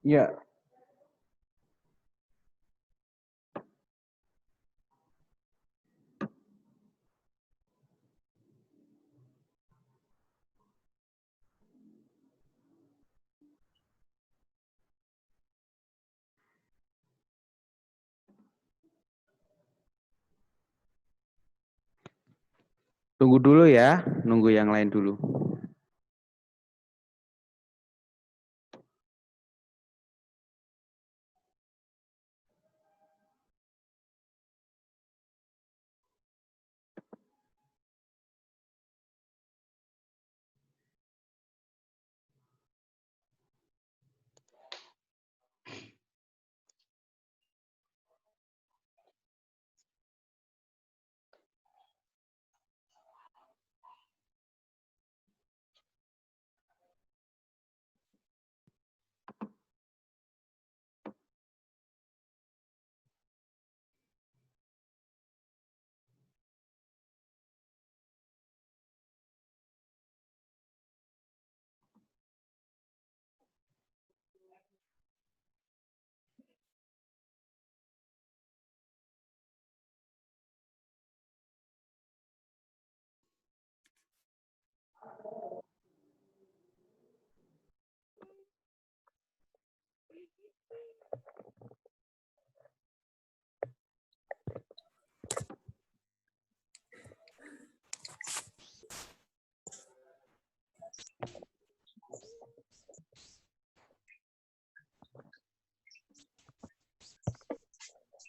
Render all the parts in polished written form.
Iya. Tunggu dulu ya, nunggu yang lain dulu.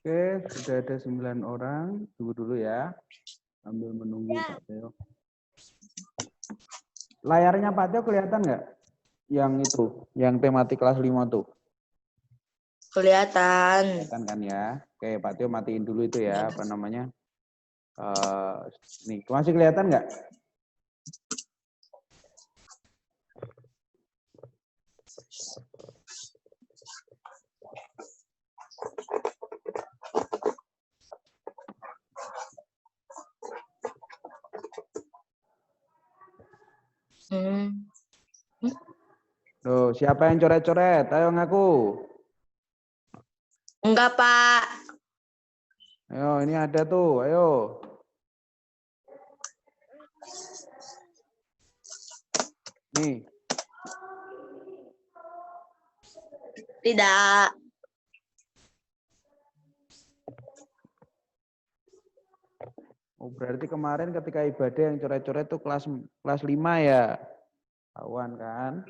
Oke, sudah ada 9 orang. Tunggu dulu ya. Sambil menunggu Pak Teo. Layarnya Pak Teo kelihatan nggak? Yang itu, yang tematik kelas 5 tuh. Kelihatan. Kelihatan kan ya? Oke, Pak Teo matiin dulu itu ya, apa namanya? Nih, masih kelihatan nggak? Tuh, siapa yang coret-coret? Ayo ngaku. Enggak, Pak. Ayo, ini ada tuh, ayo. Nih. Tidak. Oh, berarti kemarin ketika ibadah yang coret-coret tuh kelas 5 ya? Kawan kan?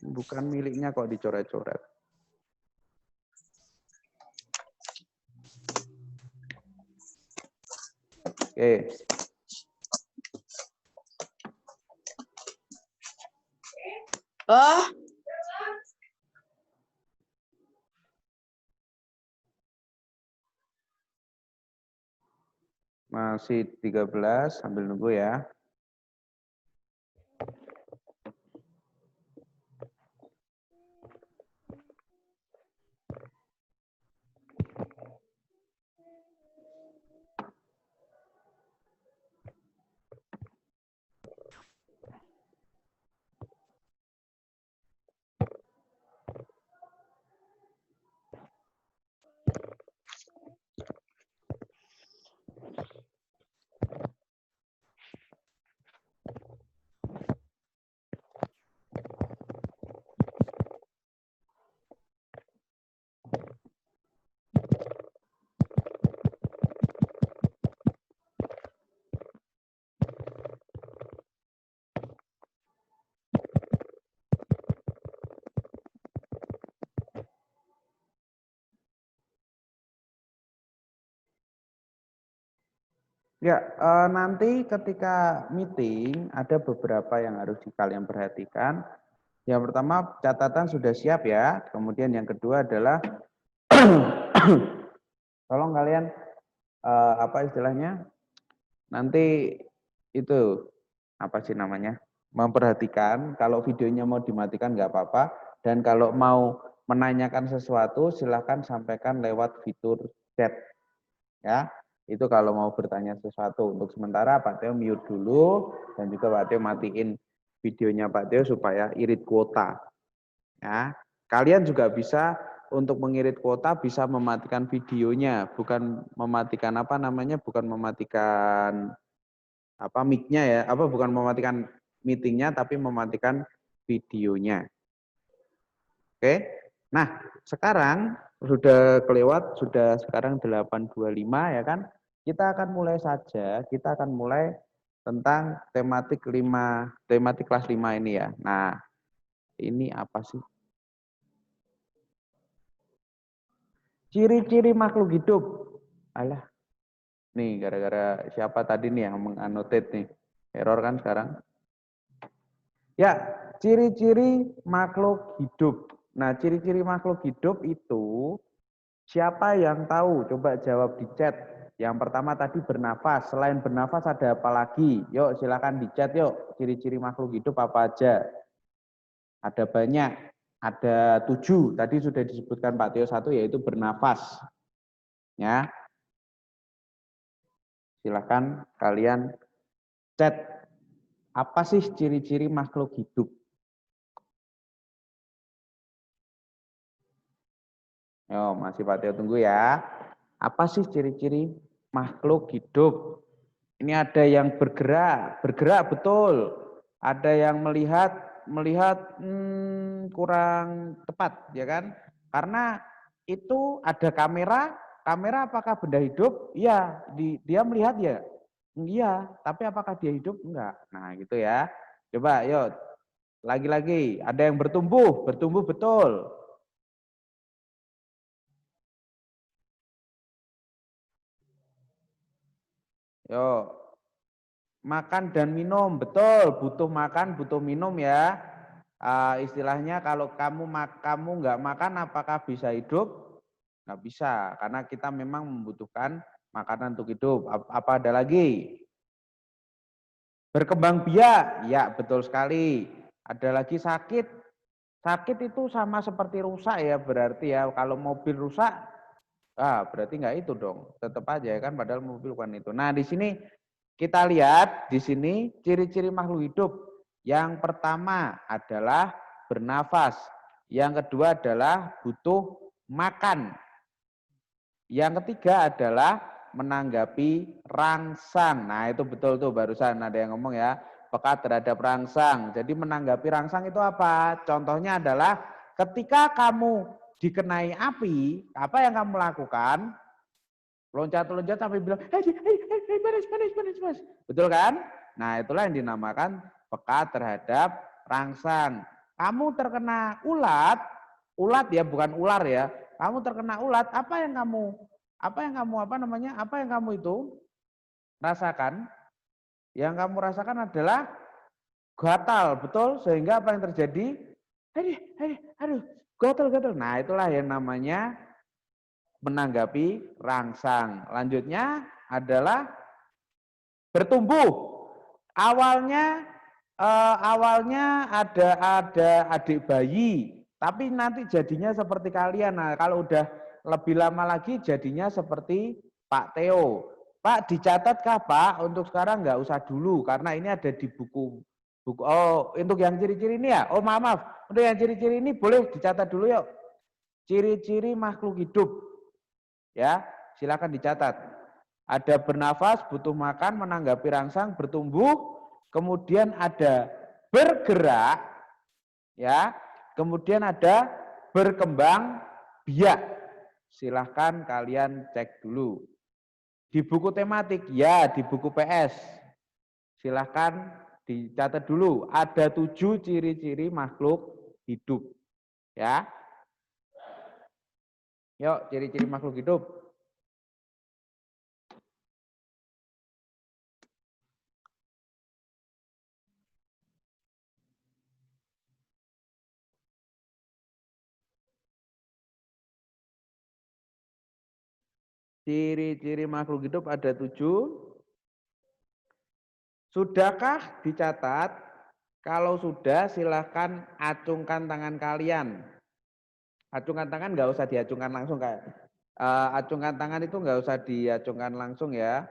Bukan miliknya kok dicoret-coret. Oke. Oh. Masih 13, sambil nunggu ya. Ya, nanti ketika meeting ada beberapa yang harus kalian perhatikan. Yang pertama, catatan sudah siap ya. Kemudian yang kedua adalah tolong kalian apa istilahnya? Nanti itu apa sih namanya? Memperhatikan kalau videonya mau dimatikan nggak apa-apa, dan kalau mau menanyakan sesuatu silahkan sampaikan lewat fitur chat ya. Itu kalau mau bertanya sesuatu. Untuk sementara Pak Teo mute dulu dan juga Pak Teo matiin videonya Pak Teo supaya irit kuota. Ya, kalian juga bisa untuk mengirit kuota bisa mematikan videonya, bukan mematikan apa namanya, bukan mematikan apa mic-nya ya, apa bukan mematikan meetingnya, tapi mematikan videonya. Oke, nah sekarang sudah kelewat, sudah sekarang 8.25 ya kan, kita akan mulai saja, kita akan mulai tentang tematik kelas 5 ini ya. Nah, ini apa sih? Ciri-ciri makhluk hidup. Alah, nih gara-gara siapa tadi nih yang menganotate nih. Error kan sekarang. Ya, ciri-ciri makhluk hidup. Nah, ciri-ciri makhluk hidup itu siapa yang tahu? Coba jawab di chat. Yang pertama tadi bernafas. Selain bernafas ada apa lagi? Yuk silakan di chat yuk. Ciri-ciri makhluk hidup apa aja? Ada banyak. Ada 7. Tadi sudah disebutkan Pak Tio 1 yaitu bernafas. Ya, silahkan kalian chat. Apa sih ciri-ciri makhluk hidup? Yo, masih Pak Tio tunggu ya. Apa sih ciri-ciri makhluk hidup? Ini ada yang bergerak, bergerak betul. Ada yang melihat kurang tepat, ya kan? Karena itu ada kamera, kamera apakah benda hidup? Iya, dia melihat ya. Iya, tapi apakah dia hidup? Enggak. Nah, gitu ya. Coba, yuk. Lagi-lagi, ada yang bertumbuh, bertumbuh betul. Yuk, makan dan minum, betul. Butuh makan, butuh minum ya. Istilahnya kalau kamu nggak makan, apakah bisa hidup? Nggak bisa, karena kita memang membutuhkan makanan untuk hidup. Apa ada lagi? Berkembang biak, ya betul sekali. Ada lagi sakit. Sakit itu sama seperti rusak ya berarti ya. Kalau mobil rusak, berarti nggak itu dong. Tetap aja ya kan, padahal mobil bukan itu. Nah di sini kita lihat di sini ciri-ciri makhluk hidup. Yang pertama adalah bernafas. Yang kedua adalah butuh makan. Yang ketiga adalah menanggapi rangsang. Nah itu betul tuh barusan ada yang ngomong ya, peka terhadap rangsang. Jadi menanggapi rangsang itu apa? Contohnya adalah ketika kamu dikenai api, apa yang kamu lakukan? Loncat-loncat sampai bilang, panas, panas, panas, panas. Betul kan? Nah itulah yang dinamakan peka terhadap rangsang. Kamu terkena ulat, ulat ya bukan ular ya. Kamu terkena ulat, apa yang kamu apa yang kamu itu rasakan? Yang kamu rasakan adalah gatal, betul? Sehingga apa yang terjadi? Aduh, gatal, gatal. Nah itulah yang namanya menanggapi rangsang. Lanjutnya adalah bertumbuh. Awalnya ada adik bayi, tapi nanti jadinya seperti kalian. Nah, kalau udah lebih lama lagi jadinya seperti Pak Theo. Pak dicatatkah Pak? Untuk sekarang nggak usah dulu karena ini ada di buku. Oh, untuk yang ciri-ciri ini ya. Oh, maaf. Untuk yang ciri-ciri ini boleh dicatat dulu yuk. Ciri-ciri makhluk hidup. Ya, silakan dicatat. Ada bernafas, butuh makan, menanggapi rangsang, bertumbuh, kemudian ada bergerak, ya, kemudian ada berkembang biak. Silahkan kalian cek dulu. Di buku tematik, ya di buku PS. Silahkan dicatat dulu. Ada 7 ciri-ciri makhluk hidup. Ya, yuk ciri-ciri makhluk hidup. Ciri-ciri makhluk hidup ada 7. Sudahkah dicatat? Kalau sudah silahkan acungkan tangan kalian. Acungkan tangan nggak usah diacungkan langsung kayak acungkan tangan itu nggak usah diacungkan langsung ya.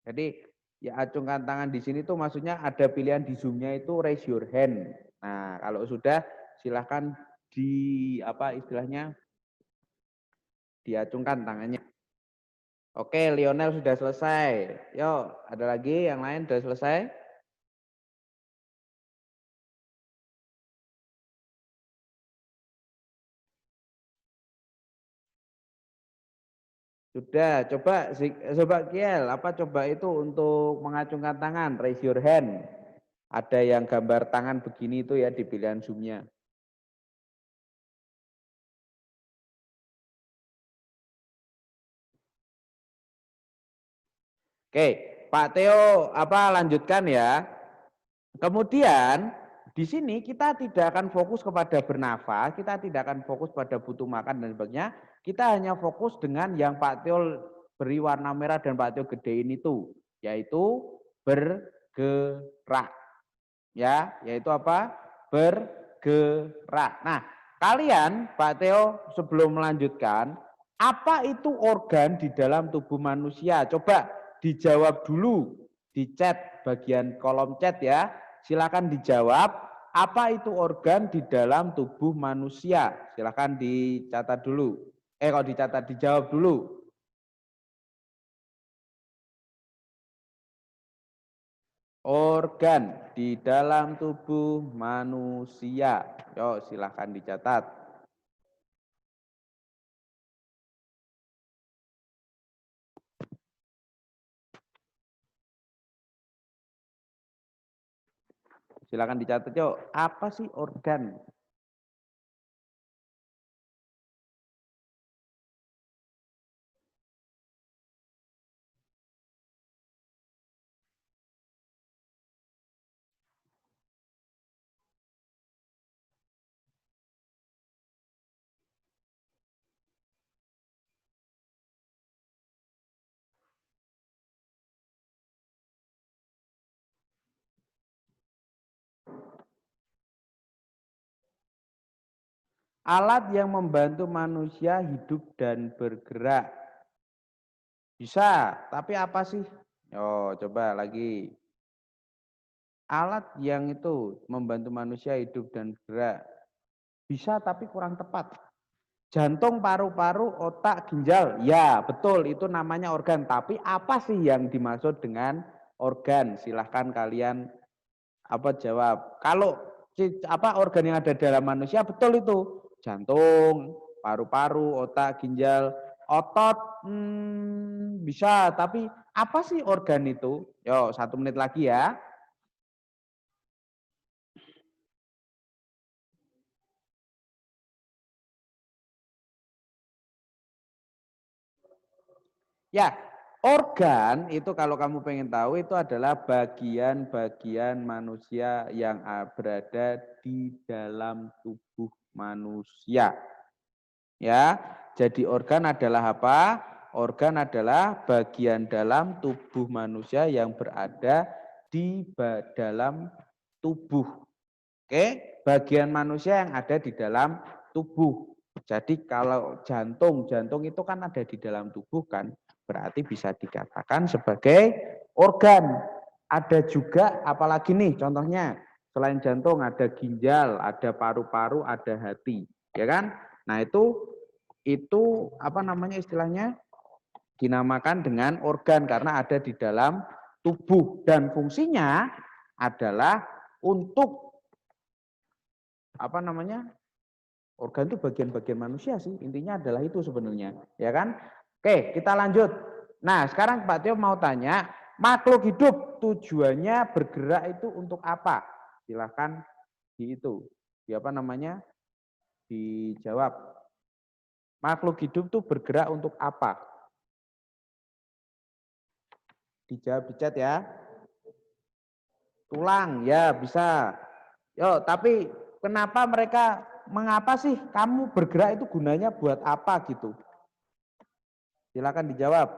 Jadi Ya, acungkan tangan di sini tuh maksudnya ada pilihan di Zoom-nya itu raise your hand. Nah, kalau sudah silahkan di apa istilahnya diacungkan tangannya. Oke, Lionel sudah selesai. Yuk, ada lagi yang lain sudah selesai? Sudah, coba Kiel, apa coba itu untuk mengacungkan tangan, raise your hand. Ada yang gambar tangan begini itu ya di pilihan Zoom-nya. Oke, Pak Theo, apa lanjutkan ya. Kemudian di sini kita tidak akan fokus kepada bernafas, kita tidak akan fokus pada butuh makan dan sebagainya. Kita hanya fokus dengan yang Pak Theo beri warna merah dan Pak Theo gedein itu, yaitu bergerak. Ya, yaitu apa? Bergerak. Nah, kalian Pak Theo sebelum melanjutkan, apa itu organ di dalam tubuh manusia? Coba dijawab dulu di chat, bagian kolom chat ya. Silakan dijawab, apa itu organ di dalam tubuh manusia? Silakan dicatat dulu. Kalau dicatat dijawab dulu. Organ di dalam tubuh manusia. Yuk, silahkan dicatat. Silahkan dicatat, yuk. Apa sih organ? Alat yang membantu manusia hidup dan bergerak. Bisa, tapi apa sih? Oh, coba lagi. Alat yang itu membantu manusia hidup dan bergerak. Bisa tapi kurang tepat. Jantung, paru-paru, otak, ginjal. Ya, betul itu namanya organ. Tapi apa sih yang dimaksud dengan organ? Silahkan kalian apa jawab. Kalau apa organ yang ada dalam manusia betul itu. Jantung, paru-paru, otak, ginjal, otot bisa. Tapi apa sih organ itu? Yo, 1 menit lagi ya. Ya, organ itu kalau kamu pengen tahu itu adalah bagian-bagian manusia yang berada di dalam tubuh manusia. Ya, jadi organ adalah apa? Organ adalah bagian dalam tubuh manusia yang berada di dalam tubuh. Oke, bagian manusia yang ada di dalam tubuh. Jadi kalau jantung, jantung itu kan ada di dalam tubuh kan, berarti bisa dikatakan sebagai organ. Ada juga apalagi nih contohnya, selain jantung ada ginjal, ada paru-paru, ada hati, ya kan? Nah, itu apa namanya istilahnya? Dinamakan dengan organ karena ada di dalam tubuh dan fungsinya adalah untuk apa namanya? Organ itu bagian-bagian manusia sih. Intinya adalah itu sebenarnya, ya kan? Oke, kita lanjut. Nah, sekarang Pak Tio mau tanya, makhluk hidup tujuannya bergerak itu untuk apa? Silahkan di itu. Di apa namanya? Dijawab. Makhluk hidup tuh bergerak untuk apa? Dijawab di chat ya. Tulang, ya bisa. Yo, tapi mengapa sih kamu bergerak itu gunanya buat apa gitu? Silakan dijawab.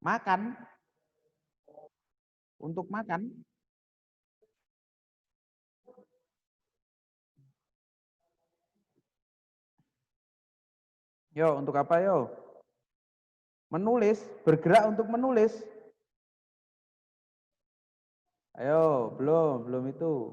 Makan, untuk makan. Yo, untuk apa yo? Menulis, bergerak untuk menulis. Ayo, belum itu.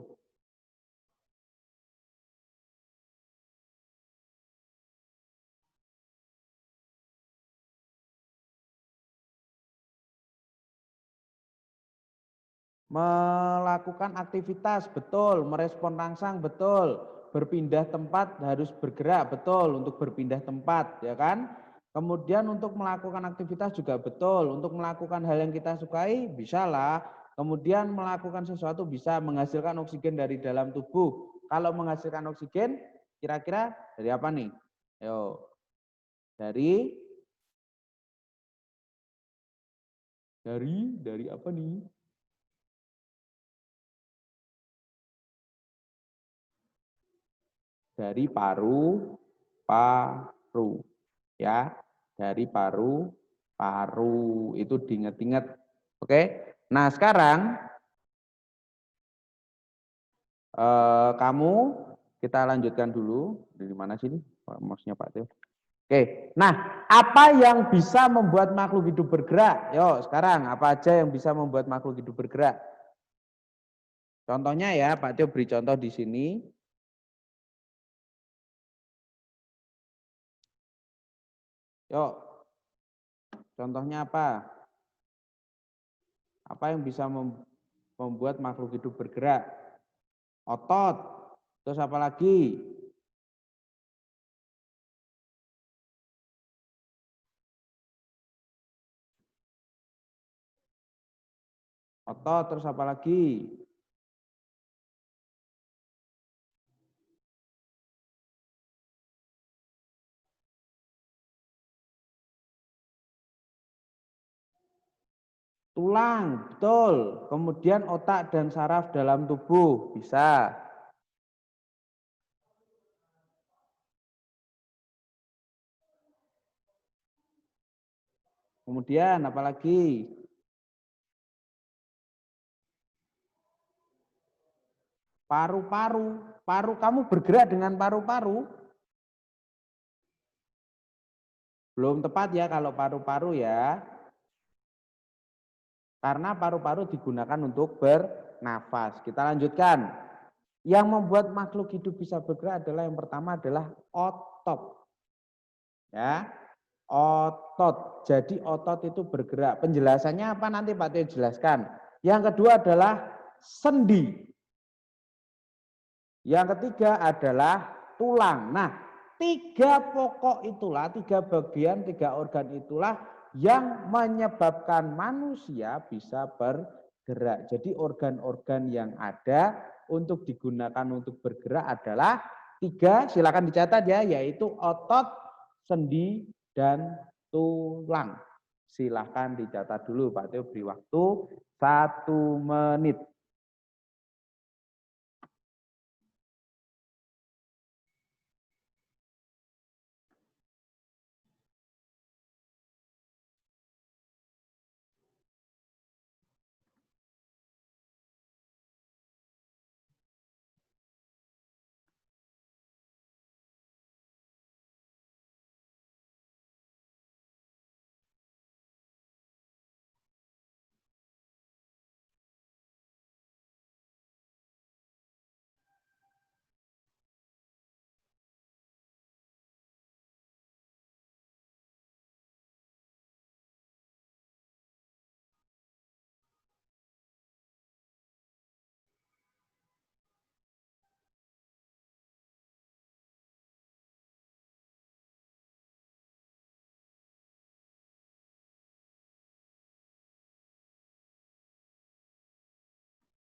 Melakukan aktivitas, betul. Merespon rangsang, betul. Berpindah tempat harus bergerak, betul. Untuk berpindah tempat, ya kan? Kemudian untuk melakukan aktivitas juga betul. Untuk melakukan hal yang kita sukai, bisa lah. Kemudian melakukan sesuatu bisa menghasilkan oksigen dari dalam tubuh. Kalau menghasilkan oksigen, kira-kira dari apa nih? Ayo, dari apa nih? Dari paru, ya, dari paru itu diingat-ingat. Oke, nah sekarang kamu kita lanjutkan dulu. Dari mana sini mouse-nya Pak Teo? Oke, nah apa yang bisa membuat makhluk hidup bergerak? Yo, sekarang apa aja yang bisa membuat makhluk hidup bergerak? Contohnya ya, Pak Teo beri contoh di sini. Yuk, contohnya apa? Apa yang bisa membuat makhluk hidup bergerak? Otot. Terus apa lagi? Otot, terus apa lagi? Tulang, betul. Kemudian otak dan saraf dalam tubuh, bisa. Kemudian apa lagi? Paru-paru. Paru, kamu bergerak dengan paru-paru? Belum tepat ya kalau paru-paru ya. Karena paru-paru digunakan untuk bernafas. Kita lanjutkan. Yang membuat makhluk hidup bisa bergerak adalah yang pertama adalah otot. Ya, otot. Jadi otot itu bergerak. Penjelasannya apa nanti Pak Tio jelaskan. Yang kedua adalah sendi. Yang ketiga adalah tulang. Nah, tiga pokok itulah, tiga bagian, tiga organ itulah yang menyebabkan manusia bisa bergerak. Jadi organ-organ yang ada untuk digunakan untuk bergerak adalah tiga, silakan dicatat ya, yaitu otot, sendi, dan tulang. Silakan dicatat dulu, Pak Teo beri waktu 1 menit.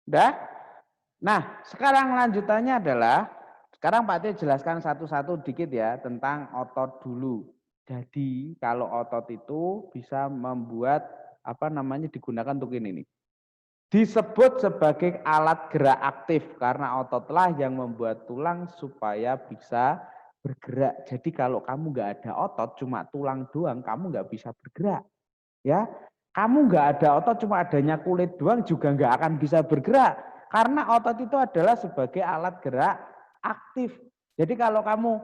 Udah? Nah, sekarang lanjutannya adalah, sekarang Pak Tio jelaskan satu-satu dikit ya tentang otot dulu. Jadi kalau otot itu bisa membuat apa namanya digunakan untuk ini nih. Disebut sebagai alat gerak aktif karena ototlah yang membuat tulang supaya bisa bergerak. Jadi kalau kamu nggak ada otot, cuma tulang doang, kamu nggak bisa bergerak. Ya, kamu nggak ada otot, cuma adanya kulit doang juga nggak akan bisa bergerak. Karena otot itu adalah sebagai alat gerak aktif. Jadi kalau kamu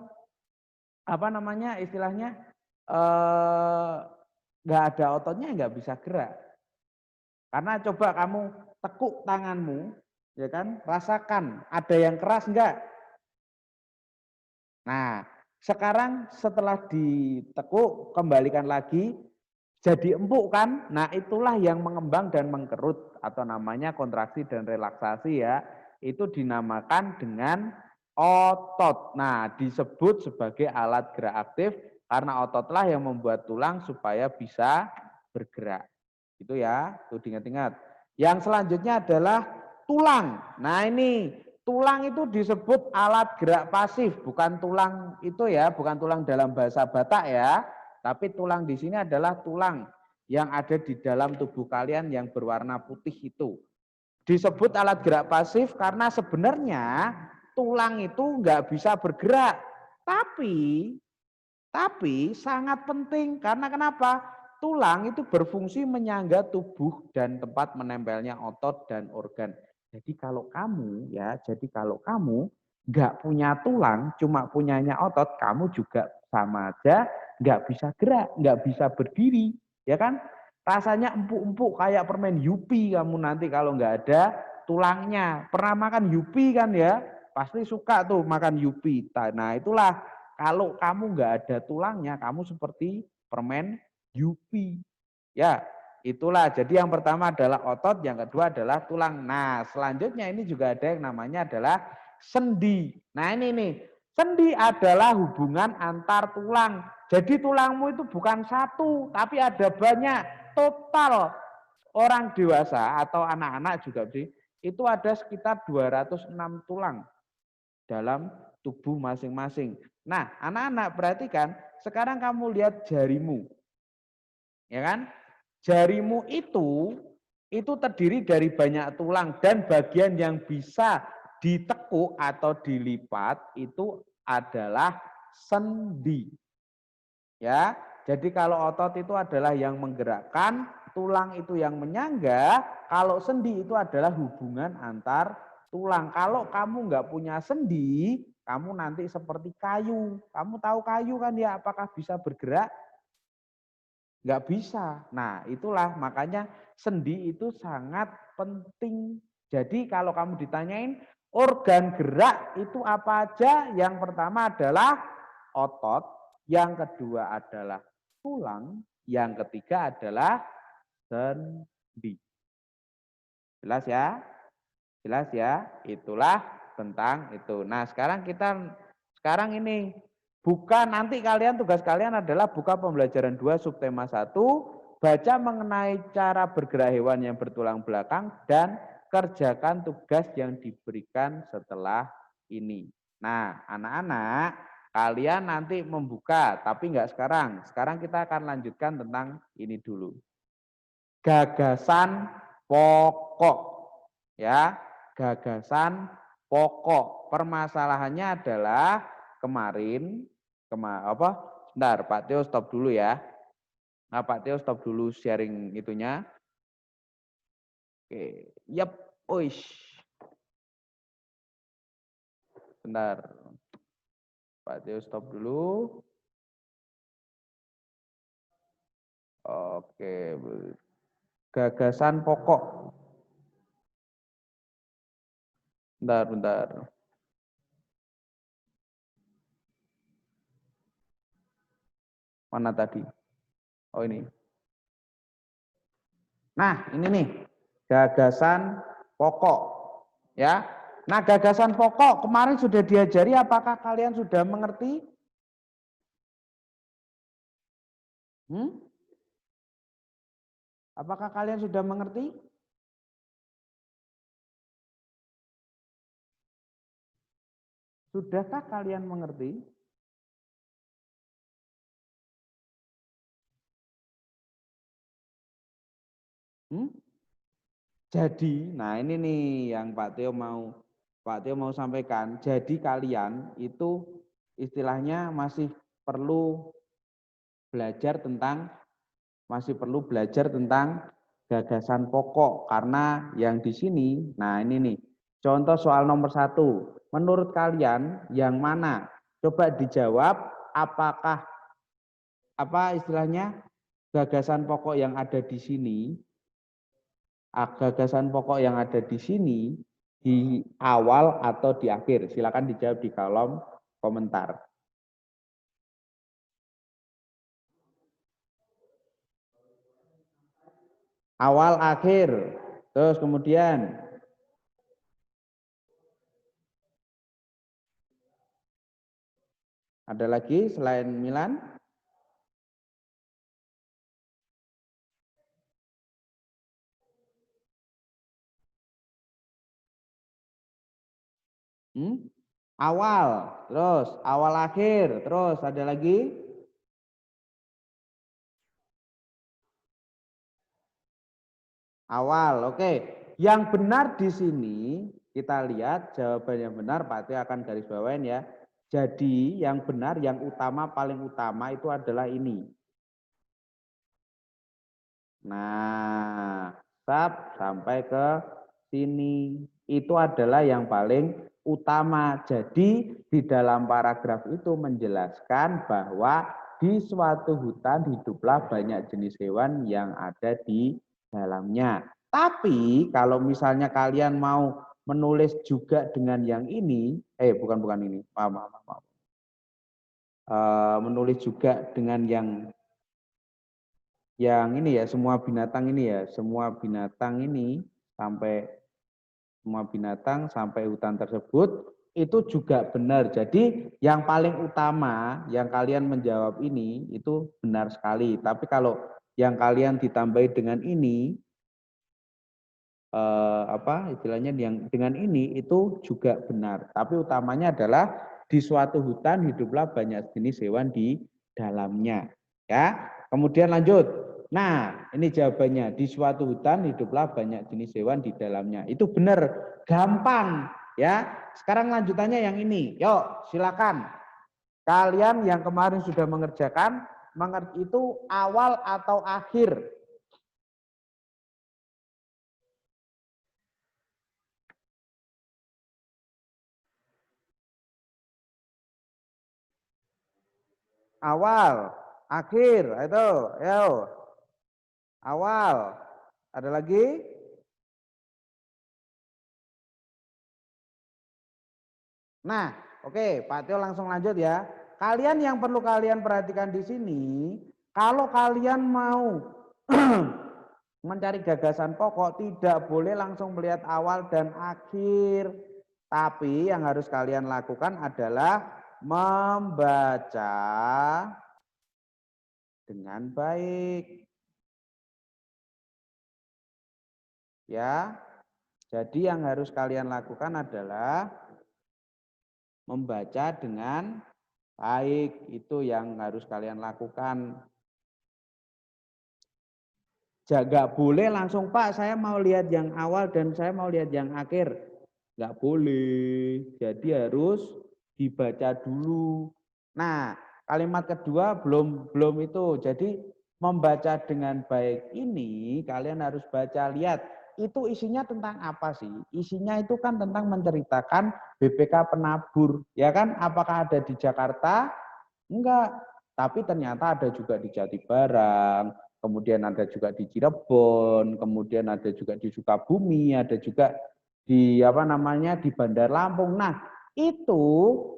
apa namanya istilahnya nggak ada ototnya nggak bisa gerak. Karena coba kamu tekuk tanganmu, ya kan, rasakan ada yang keras enggak? Nah, sekarang setelah ditekuk, kembalikan lagi, jadi empuk kan? Nah, itulah yang mengembang dan mengkerut atau namanya kontraksi dan relaksasi ya. Itu dinamakan dengan otot. Nah, disebut sebagai alat gerak aktif karena ototlah yang membuat tulang supaya bisa bergerak. Itu ya, tuh diingat-ingat. Yang selanjutnya adalah tulang. Nah, ini tulang itu disebut alat gerak pasif, bukan tulang itu ya, bukan tulang dalam bahasa Batak ya. Tapi tulang di sini adalah tulang yang ada di dalam tubuh kalian yang berwarna putih itu. Disebut alat gerak pasif karena sebenarnya tulang itu nggak bisa bergerak. Tapi sangat penting karena kenapa? Tulang itu berfungsi menyangga tubuh dan tempat menempelnya otot dan organ. Jadi kalau kamu nggak punya tulang, cuma punyanya otot, kamu juga sama aja nggak bisa gerak, nggak bisa berdiri, ya kan? Rasanya empuk-empuk kayak permen Yupi kamu nanti kalau nggak ada tulangnya. Pernah makan Yupi kan ya? Pasti suka tuh makan Yupi. Nah itulah kalau kamu nggak ada tulangnya, kamu seperti permen Yupi. Ya, itulah. Jadi yang pertama adalah otot, yang kedua adalah tulang. Nah, selanjutnya ini juga ada yang namanya adalah sendi. Nah, ini nih. Sendi adalah hubungan antar tulang. Jadi tulangmu itu bukan satu, tapi ada banyak. Total orang dewasa atau anak-anak juga sih, itu ada sekitar 206 tulang dalam tubuh masing-masing. Nah, anak-anak perhatikan, sekarang kamu lihat jarimu. Ya kan? Jarimu itu terdiri dari banyak tulang dan bagian yang bisa ditekuk atau dilipat itu adalah sendi. Ya. Jadi kalau otot itu adalah yang menggerakkan, tulang itu yang menyangga, kalau sendi itu adalah hubungan antar tulang. Kalau kamu nggak punya sendi, kamu nanti seperti kayu. Kamu tahu kayu kan ya, apakah bisa bergerak? Nggak bisa. Nah, itulah makanya sendi itu sangat penting. Jadi kalau kamu ditanyain organ gerak itu apa aja? Yang pertama adalah otot, yang kedua adalah tulang, yang ketiga adalah sendi. Jelas ya? Jelas ya? Itulah tentang itu. Nah, sekarang ini buka, nanti tugas kalian adalah buka pembelajaran 2 subtema 1, baca mengenai cara bergerak hewan yang bertulang belakang dan kerjakan tugas yang diberikan setelah ini. Nah, anak-anak, kalian nanti membuka, tapi enggak sekarang. Sekarang kita akan lanjutkan tentang ini dulu. Gagasan pokok. Ya, gagasan pokok. Permasalahannya adalah Bentar, Pak Teo stop dulu ya. Nah, Pak Teo stop dulu sharing itunya. Oke, yep, oish. Bentar. Pak Teo stop dulu. Oke, gagasan pokok. Bentar. Mana tadi? Oh ini. Nah, ini nih. Gagasan pokok. Ya. Nah, gagasan pokok kemarin sudah diajari, apakah kalian sudah mengerti? Apakah kalian sudah mengerti? Sudahkah kalian mengerti? Jadi, nah ini nih yang Pak Teo mau sampaikan. Jadi kalian itu istilahnya masih perlu belajar tentang gagasan pokok, karena yang di sini, nah ini nih, contoh soal nomor 1. Menurut kalian yang mana? Coba dijawab, apakah apa istilahnya gagasan pokok yang ada di sini, gagasan pokok yang ada di sini di awal atau di akhir? Silakan dijawab di kolom komentar. Awal akhir. Terus kemudian ada lagi selain Milan? Awal, terus awal akhir, terus ada lagi? Awal, oke. Yang benar di sini kita lihat jawaban yang benar, Pak Tio akan garis bawain ya. Jadi yang benar, yang utama, paling utama itu adalah ini. Nah, sampai ke sini. Itu adalah yang paling utama. Jadi di dalam paragraf itu menjelaskan bahwa di suatu hutan hiduplah banyak jenis hewan yang ada di dalamnya. Tapi kalau misalnya kalian mau menulis juga dengan yang ini, bukan ini, maaf. Menulis juga dengan yang ini ya, semua binatang ini ya, semua binatang ini sampai semua binatang sampai hutan tersebut itu juga benar. Jadi yang paling utama yang kalian menjawab ini itu benar sekali. Tapi kalau yang kalian ditambahi dengan ini apa istilahnya yang dengan ini itu juga benar. Tapi utamanya adalah di suatu hutan hiduplah banyak jenis hewan di dalamnya. Ya, kemudian lanjut. Nah, ini jawabannya. Di suatu hutan hiduplah banyak jenis hewan di dalamnya. Itu benar, gampang. Ya, sekarang lanjutannya yang ini. Yuk, silakan. Kalian yang kemarin sudah mengerjakan, itu awal atau akhir? Awal, akhir, itu, ayo. Awal. Ada lagi? Nah, oke, Pak Tio langsung lanjut ya. Kalian yang perlu kalian perhatikan di sini, kalau kalian mau mencari gagasan pokok, tidak boleh langsung melihat awal dan akhir. Tapi yang harus kalian lakukan adalah membaca dengan baik. Ya, jadi yang harus kalian lakukan adalah membaca dengan baik. Itu yang harus kalian lakukan. Nggak boleh langsung, Pak, saya mau lihat yang awal dan saya mau lihat yang akhir. Nggak boleh. Jadi harus dibaca dulu. Nah, kalimat kedua belum itu. Jadi membaca dengan baik ini kalian harus baca, lihat itu isinya tentang apa sih? Isinya itu kan tentang menceritakan BPK penabur, ya kan? Apakah ada di Jakarta? Enggak, tapi ternyata ada juga di Jatibarang, kemudian ada juga di Cirebon, kemudian ada juga di Sukabumi, ada juga di apa namanya di Bandar Lampung. Nah, itu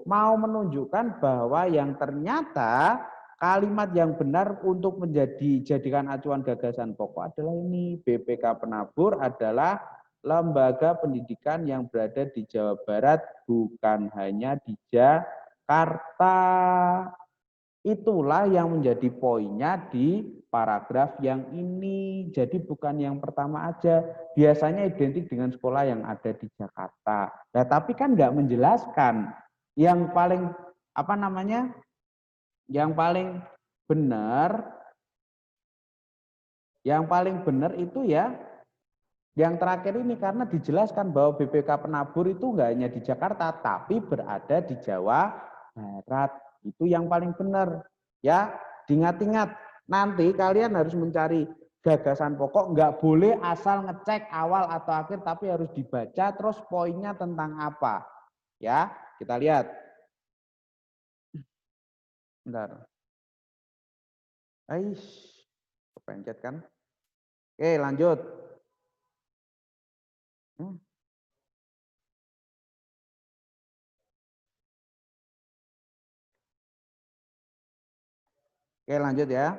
mau menunjukkan bahwa yang ternyata kalimat yang benar untuk jadikan acuan gagasan pokok adalah ini. BPK Penabur adalah lembaga pendidikan yang berada di Jawa Barat, bukan hanya di Jakarta. Itulah yang menjadi poinnya di paragraf yang ini. Jadi bukan yang pertama aja. Biasanya identik dengan sekolah yang ada di Jakarta. Nah, tapi kan nggak menjelaskan yang paling apa namanya? Yang paling benar, itu ya yang terakhir ini, karena dijelaskan bahwa BPK Penabur itu nggak hanya di Jakarta, tapi berada di Jawa Barat. Itu yang paling benar. Ya, diingat-ingat. Nanti kalian harus mencari gagasan pokok, nggak boleh asal ngecek awal atau akhir, tapi harus dibaca terus poinnya tentang apa. Ya, kita lihat. Bentar. Aish, kepencet kan? Oke, lanjut. Oke, lanjut ya.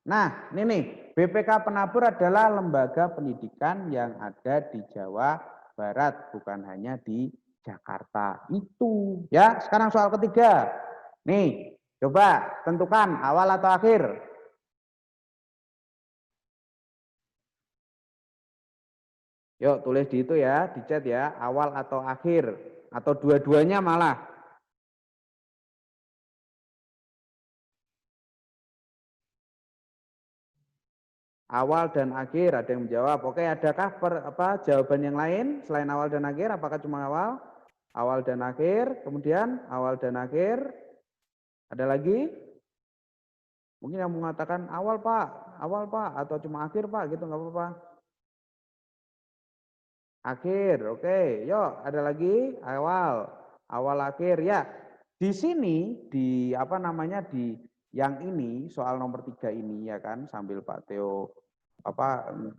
Nah, ini nih, BPK Penabur adalah lembaga pendidikan yang ada di Jawa Barat, bukan hanya di Jakarta. Itu ya. Sekarang soal ketiga. Nih, coba tentukan awal atau akhir. Yuk, tulis di itu ya, di chat ya, awal atau akhir. Atau dua-duanya malah. Awal dan akhir, ada yang menjawab. Oke, adakah jawaban yang lain selain awal dan akhir? Apakah cuma awal? Awal dan akhir, kemudian awal dan akhir. Ada lagi? Mungkin yang mengatakan awal Pak, atau cuma akhir Pak, gitu nggak apa-apa. Akhir, oke. Yuk, ada lagi awal akhir ya. Di sini di apa namanya di yang ini soal nomor 3 ini ya kan sambil Pak Theo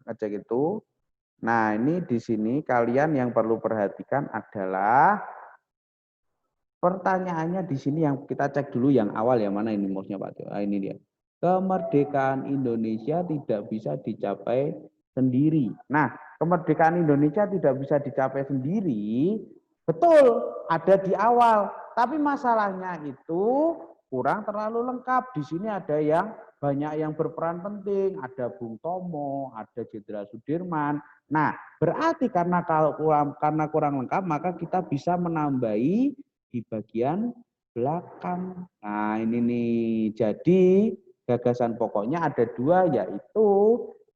ngecek itu. Nah, ini di sini kalian yang perlu perhatikan adalah pertanyaannya di sini yang kita cek dulu yang awal ya, mana ini maksudnya Pak Theo. Ini dia. Kemerdekaan Indonesia tidak bisa dicapai sendiri. Nah, kemerdekaan Indonesia tidak bisa dicapai sendiri, betul, ada di awal. Tapi masalahnya itu kurang terlalu lengkap. Di sini ada yang banyak yang berperan penting, ada Bung Tomo, ada Jenderal Sudirman. Nah, berarti karena kurang lengkap, maka kita bisa menambahi di bagian belakang. Nah, ini nih. Jadi, gagasan pokoknya ada dua, yaitu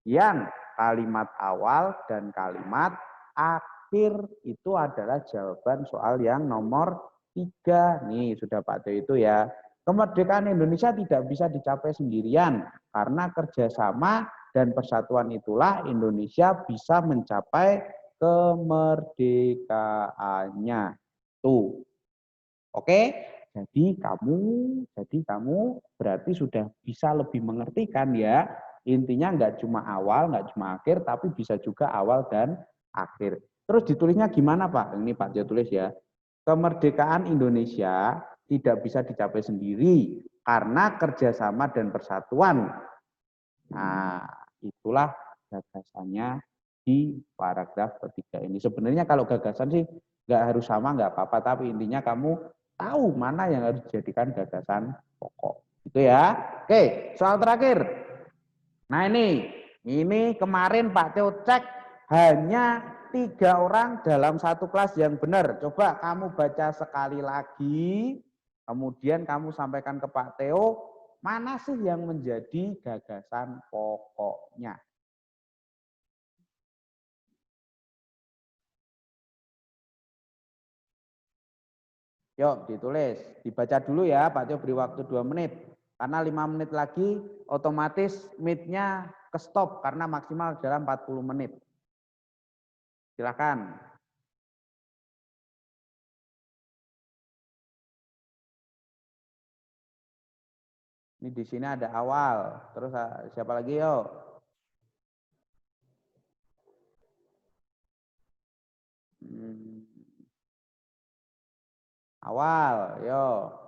yang kalimat awal dan kalimat akhir. Itu adalah jawaban soal yang nomor 3. Nih, sudah Pak Teo itu ya. Kemerdekaan Indonesia tidak bisa dicapai sendirian, karena kerjasama dan persatuan itulah Indonesia bisa mencapai kemerdekaannya. Tuh. Oke, jadi kamu berarti sudah bisa lebih mengerti kan ya. Intinya nggak cuma awal, nggak cuma akhir, tapi bisa juga awal dan akhir. Terus ditulisnya gimana Pak? Ini Pak dia tulis ya. Kemerdekaan Indonesia tidak bisa dicapai sendiri karena kerjasama dan persatuan. Nah, itulah gagasannya di paragraf ketiga ini. Sebenarnya kalau gagasan sih nggak harus sama, nggak apa-apa, tapi intinya kamu tahu mana yang harus dijadikan gagasan pokok. Itu ya. Oke, soal terakhir. Nah ini kemarin Pak Teo cek hanya 3 orang dalam satu kelas yang benar. Coba kamu baca sekali lagi, kemudian kamu sampaikan ke Pak Teo, mana sih yang menjadi gagasan pokoknya. Yuk ditulis, dibaca dulu ya, Pak Teo beri waktu 2 menit. Karena 5 menit lagi otomatis meet-nya ke stop karena maksimal dalam 40 menit. Silakan. Ini di sini ada awal, terus siapa lagi yuk? Awal, yuk.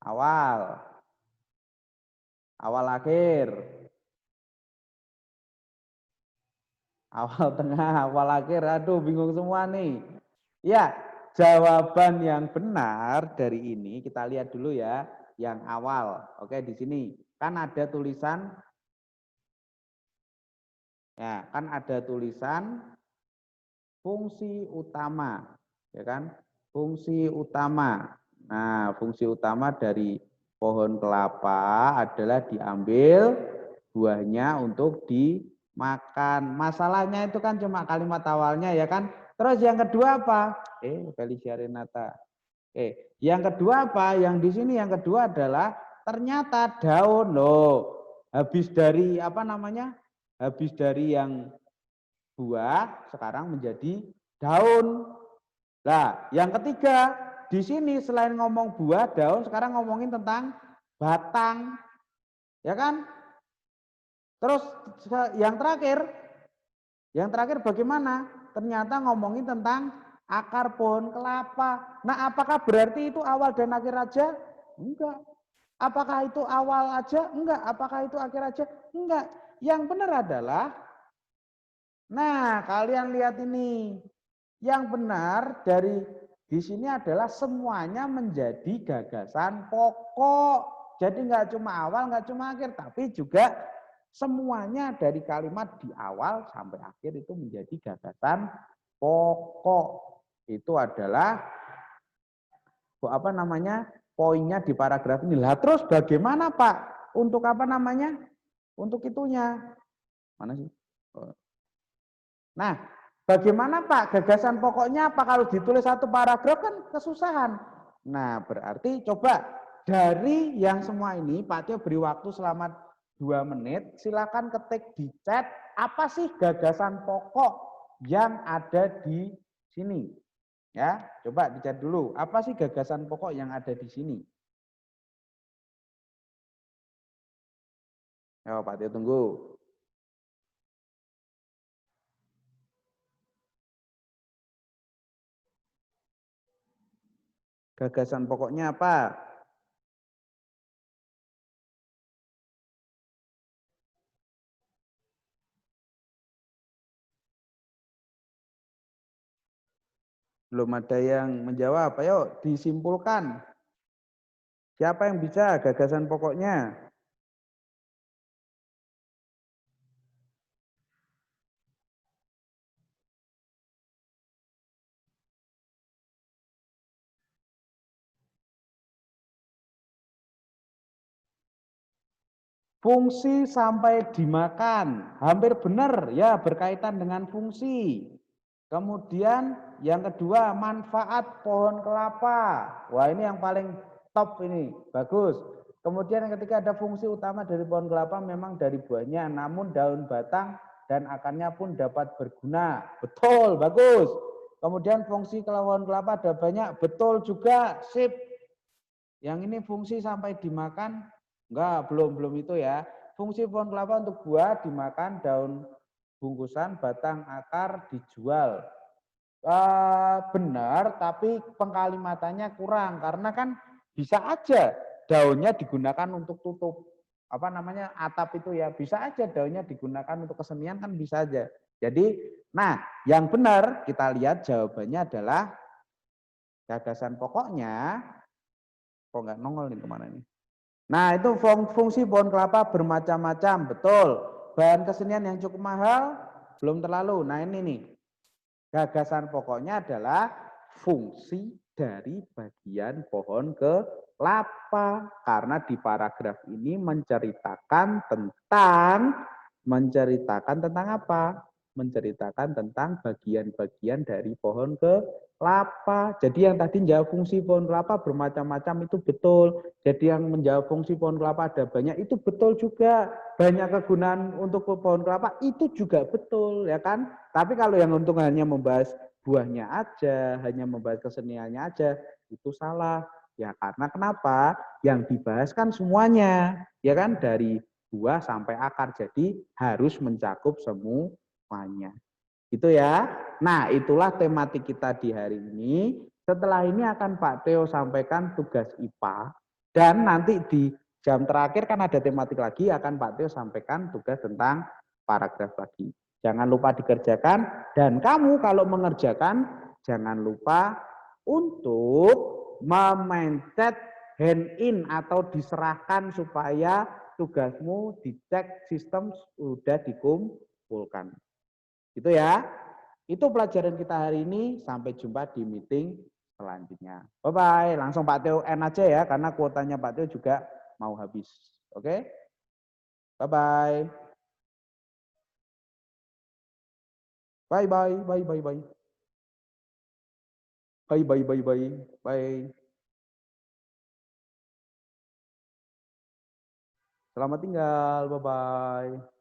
Awal. Awal akhir. Awal tengah, awal akhir. Aduh, bingung semua nih. Ya, jawaban yang benar dari ini kita lihat dulu ya, yang awal. Oke, di sini kan ada tulisan ya, kan ada tulisan fungsi utama, ya kan? Fungsi utama. Nah, fungsi utama dari pohon kelapa adalah diambil buahnya untuk dimakan. Masalahnya itu kan cuma kalimat awalnya ya kan. Terus yang kedua apa? Felicia Renata. Yang kedua apa? Yang di sini yang kedua adalah ternyata daun loh. Habis dari apa namanya? Habis dari yang buah sekarang menjadi daun. Nah, yang ketiga di sini selain ngomong buah, daun, sekarang ngomongin tentang batang. Ya kan? Terus yang terakhir bagaimana? Ternyata ngomongin tentang akar pohon kelapa. Nah, apakah berarti itu awal dan akhir aja? Enggak. Apakah itu awal aja? Enggak. Apakah itu akhir aja? Enggak. Yang benar adalah, nah kalian lihat ini. Yang benar dari di sini adalah semuanya menjadi gagasan pokok. Jadi nggak cuma awal, nggak cuma akhir, tapi juga semuanya dari kalimat di awal sampai akhir itu menjadi gagasan pokok. Itu adalah apa namanya poinnya di paragraf ini. Lah terus bagaimana Pak? Untuk apa namanya? Untuk itunya. Mana sih? Nah, bagaimana Pak? Gagasan pokoknya apa? Kalau ditulis satu paragraf kan kesusahan. Nah, berarti coba dari yang semua ini Pak Tio beri waktu selama 2 menit. Silakan ketik di chat apa sih gagasan pokok yang ada di sini. Ya, coba di chat dulu. Apa sih gagasan pokok yang ada di sini? Yo, Pak Tio tunggu. Gagasan pokoknya apa? Belum ada yang menjawab. Ayo disimpulkan. Siapa yang bisa gagasan pokoknya? Fungsi sampai dimakan. Hampir benar ya, berkaitan dengan fungsi. Kemudian yang kedua, manfaat pohon kelapa. Wah, ini yang paling top ini. Bagus. Kemudian yang ketiga ada fungsi utama dari pohon kelapa memang dari buahnya, namun daun batang dan akarnya pun dapat berguna. Betul, bagus. Kemudian fungsi pohon kelapa ada banyak. Betul juga. Sip. Yang ini fungsi sampai dimakan. Enggak, belum itu ya. Fungsi pohon kelapa untuk buah dimakan, daun bungkusan, batang, akar dijual. Benar, tapi pengkalimatannya kurang karena kan bisa aja daunnya digunakan untuk tutup apa namanya atap itu ya, bisa aja daunnya digunakan untuk kesenian kan bisa aja. Jadi, nah yang benar kita lihat jawabannya adalah gagasan pokoknya. Kok nggak nongol nih kemana nih? Nah, itu fungsi pohon kelapa bermacam-macam, betul. Bahan kesenian yang cukup mahal, belum terlalu. Nah, ini nih, gagasan pokoknya adalah fungsi dari bagian pohon kelapa. Karena di paragraf ini menceritakan tentang apa? Menceritakan tentang bagian-bagian dari pohon kelapa. Jadi yang tadi menjawab fungsi pohon kelapa bermacam-macam itu betul. Jadi yang menjawab fungsi pohon kelapa ada banyak itu betul juga. Banyak kegunaan untuk pohon kelapa itu juga betul, ya kan? Tapi kalau yang untuk hanya membahas buahnya aja, hanya membahas keseniannya aja, itu salah. Ya karena kenapa? Yang dibahas kan semuanya, ya kan? Dari buah sampai akar. Jadi harus mencakup semuanya. Itu ya. Nah, itulah tematik kita di hari ini. Setelah ini akan Pak Theo sampaikan tugas IPA. Dan nanti di jam terakhir kan ada tematik lagi, akan Pak Theo sampaikan tugas tentang paragraf lagi. Jangan lupa dikerjakan. Dan kamu kalau mengerjakan, jangan lupa untuk memencet hand in atau diserahkan supaya tugasmu dicek sistem sudah dikumpulkan. Itu ya. Itu pelajaran kita hari ini. Sampai jumpa di meeting selanjutnya. Bye-bye. Langsung Pak Theo end aja ya, karena kuotanya Pak Theo juga mau habis. Oke? Bye-bye. Bye-bye. Bye-bye. Bye. Bye-bye. Bye-bye. Bye. Selamat tinggal. Bye-bye.